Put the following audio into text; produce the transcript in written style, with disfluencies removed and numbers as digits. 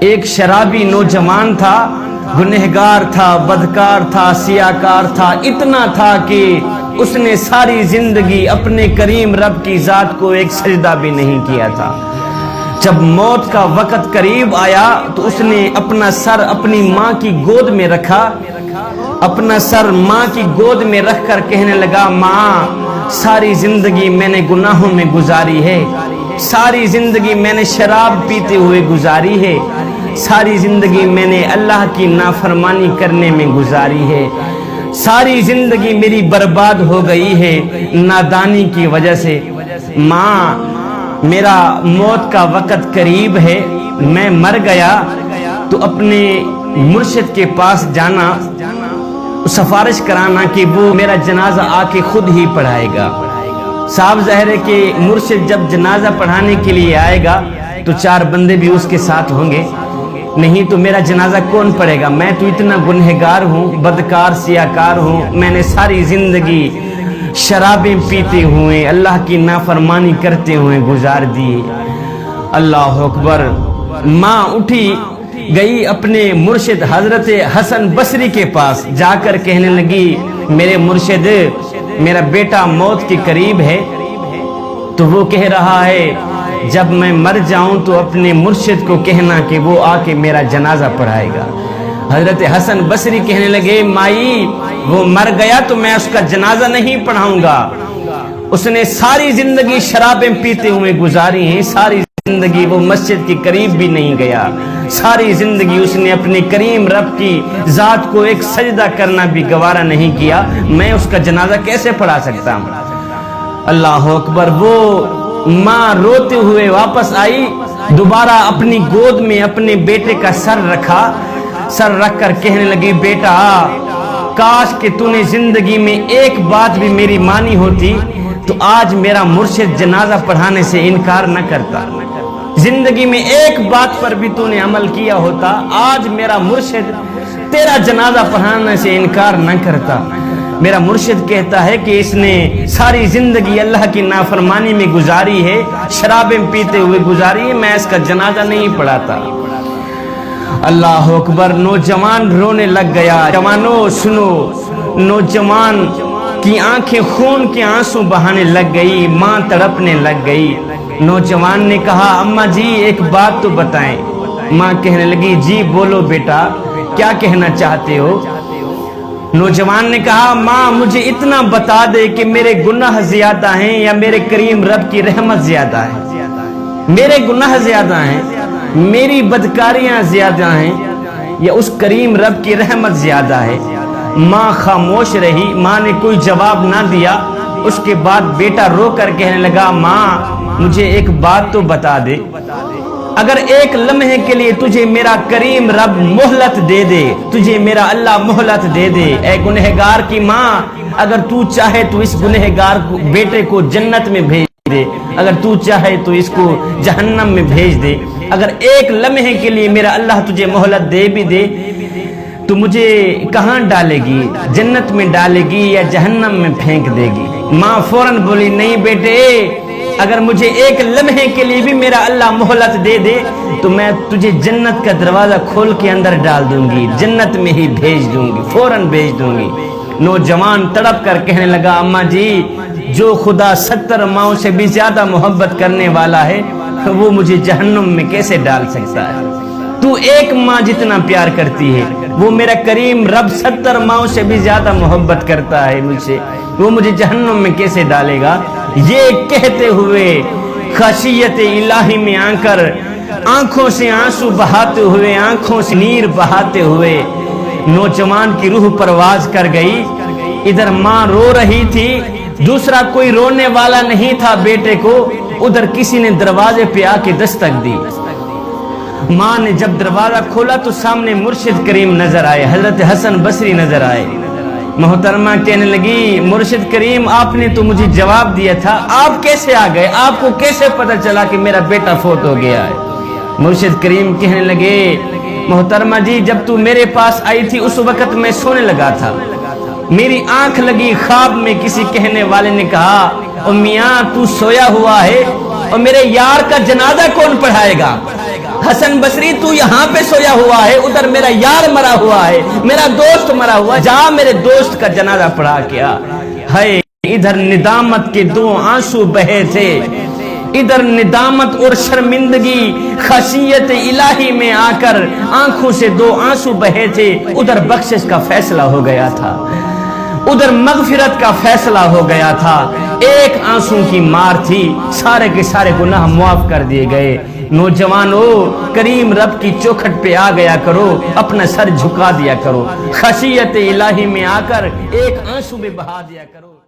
ایک شرابی نوجوان تھا، گنہگار تھا، بدکار تھا، سیاکار تھا، اتنا تھا کہ اس نے ساری زندگی اپنے کریم رب کی ذات کو ایک سجدہ بھی نہیں کیا تھا۔ جب موت کا وقت قریب آیا تو اس نے اپنا سر اپنی ماں کی گود میں رکھا، اپنا سر ماں کی گود میں رکھ کر کہنے لگا، ماں ساری زندگی میں نے گناہوں میں گزاری ہے، ساری زندگی میں نے شراب پیتے ہوئے گزاری ہے، ساری زندگی میں نے اللہ کی نافرمانی کرنے میں گزاری ہے، ساری زندگی میری برباد ہو گئی ہے نادانی کی وجہ سے۔ ماں میرا موت کا وقت قریب ہے، میں مر گیا تو اپنے مرشد کے پاس جانا، سفارش کرانا کہ وہ میرا جنازہ آ کے خود ہی پڑھائے گا۔ صاحب ظاہر ہے کہ مرشد جب جنازہ پڑھانے کے لیے آئے گا تو 4 بندے بھی اس کے ساتھ ہوں گے، نہیں تو میرا جنازہ کون پڑھے گا؟ میں تو اتنا گنہگار ہوں، بدکار سیاکار ہوں، میں نے ساری زندگی شرابیں پیتے ہوئے اللہ کی نافرمانی کرتے ہوئے گزار دی۔ اللہ اکبر۔ ماں اٹھی گئی اپنے مرشد حضرت حسن بصری کے پاس، جا کر کہنے لگی، میرے مرشد میرا بیٹا موت کے قریب ہے، تو وہ کہہ رہا ہے جب میں مر جاؤں تو اپنے مرشد کو کہنا کہ وہ آ کے میرا جنازہ پڑھائے گا۔ حضرت حسن بصری کہنے لگے، مائی وہ مر گیا تو میں اس کا جنازہ نہیں پڑھاؤں گا، اس نے ساری زندگی شرابیں پیتے ہوئے گزاری ہیں، ساری زندگی وہ مسجد کے قریب بھی نہیں گیا، ساری زندگی اس نے اپنے کریم رب کی ذات کو ایک سجدہ کرنا بھی گوارا نہیں کیا، میں اس کا جنازہ کیسے پڑھا سکتا ہوں؟ اللہ اکبر۔ وہ ماں روتے ہوئے واپس آئی، دوبارہ اپنی گود میں اپنے بیٹے کا سر رکھا، سر رکھ کر کہنے لگی، بیٹا کاش کہ تو نے زندگی میں ایک بات بھی میری مانی ہوتی تو آج میرا مرشد جنازہ پڑھانے سے انکار نہ کرتا، زندگی میں ایک بات پر بھی تو نے عمل کیا ہوتا، آج میرا مرشد تیرا جنازہ پڑھانے سے انکار نہ کرتا۔ میرا مرشد کہتا ہے کہ اس نے ساری زندگی اللہ کی نافرمانی میں گزاری ہے، شرابیں پیتے ہوئے گزاری ہے، میں اس کا جنازہ نہیں پڑھاتا۔ اللہ اکبر۔ نوجوان رونے لگ گیا۔ جوانو سنو، نوجوان کی آنکھیں خون کے آنسو بہانے لگ گئی، ماں تڑپنے لگ گئی۔ نوجوان نے کہا، اماں جی ایک بات تو بتائیں۔ ماں کہنے لگی، جی بولو بیٹا، کیا کہنا چاہتے ہو؟ نوجوان نے کہا، ماں مجھے اتنا بتا دے کہ میرے گناہ زیادہ ہیں یا میرے کریم رب کی رحمت زیادہ ہے؟ میرے گناہ زیادہ ہیں، میری بدکاریاں زیادہ ہیں، یا اس کریم رب کی رحمت زیادہ ہے؟ ماں خاموش رہی، ماں نے کوئی جواب نہ دیا۔ اس کے بعد بیٹا رو کر کہنے لگا، ماں مجھے ایک بات تو بتا دے، اگر ایک لمحے کے لیے تجھے میرا کریم رب مہلت دے دے، تجھے میرا اللہ مہلت دے دے، اے گنہگار کی ماں، اگر تو چاہے تو اس گنہگار بیٹے کو جنت میں بھیج دے، اگر تو چاہے تو اس کو جہنم میں بھیج دے، اگر ایک لمحے کے لیے میرا اللہ تجھے مہلت دے بھی دے تو مجھے کہاں ڈالے گی؟ جنت میں ڈالے گی یا جہنم میں پھینک دے گی؟ ماں فوراً بولی، نہیں بیٹے، اگر مجھے ایک لمحے کے لیے بھی میرا اللہ مہلت دے دے تو میں تجھے جنت کا دروازہ کھول کے اندر ڈال دوں گی، جنت میں ہی بھیج دوں گی، فوراً بھیج دوں گی۔ نوجوان تڑپ کر کہنے لگا، اماں جی جو خدا 70 ماؤں سے بھی زیادہ محبت کرنے والا ہے وہ مجھے جہنم میں کیسے ڈال سکتا ہے؟ تو ایک ماں جتنا پیار کرتی ہے، وہ میرا کریم رب 70 ماؤں سے بھی زیادہ محبت کرتا ہے مجھ سے، وہ مجھے جہنم میں کیسے ڈالے گا؟ یہ کہتے ہوئے خشیت الہی میں آ کر آنکھوں سے آنسو بہاتے ہوئے، آنکھوں سے نیر بہاتے ہوئے نوجوان کی روح پرواز کر گئی۔ ادھر ماں رو رہی تھی، دوسرا کوئی رونے والا نہیں تھا بیٹے کو، ادھر کسی نے دروازے پہ آ کے دستک دی۔ ماں نے جب دروازہ کھولا تو سامنے مرشد کریم نظر آئے، حضرت حسن بصری نظر آئے۔ محترمہ کہنے لگی، مرشد کریم آپ نے تو مجھے جواب دیا تھا، آپ کیسے آ گئے؟ آپ کو کیسے پتہ چلا کہ میرا بیٹا فوت ہو گیا ہے؟ مرشد کریم کہنے لگے، محترمہ جی جب تو میرے پاس آئی تھی اس وقت میں سونے لگا تھا، میری آنکھ لگی، خواب میں کسی کہنے والے نے کہا، او میاں تو سویا ہوا ہے اور میرے یار کا جنازہ کون پڑھائے گا؟ حسن بصری تو یہاں پہ سویا ہوا ہے، ادھر میرا یار مرا ہوا ہے، میرا دوست مرا ہوا ہے، جا میرے دوست کا جنازہ پڑھا کیا ہے۔ ادھر ندامت کے دو آنسو بہے تھے، ادھر ندامت اور شرمندگی خشیت الہی میں آ کر آنکھوں سے دو آنسو بہے تھے، ادھر بخشش کا فیصلہ ہو گیا تھا، ادھر مغفرت کا فیصلہ ہو گیا تھا۔ ایک آنسو کی مار تھی، سارے کے سارے گناہ معاف کر دیے گئے۔ نوجوانو، کریم رب کی چوکھٹ پہ آ گیا کرو، اپنا سر جھکا دیا کرو، خشیت الہی میں آ کر ایک آنسو میں بہا دیا کرو۔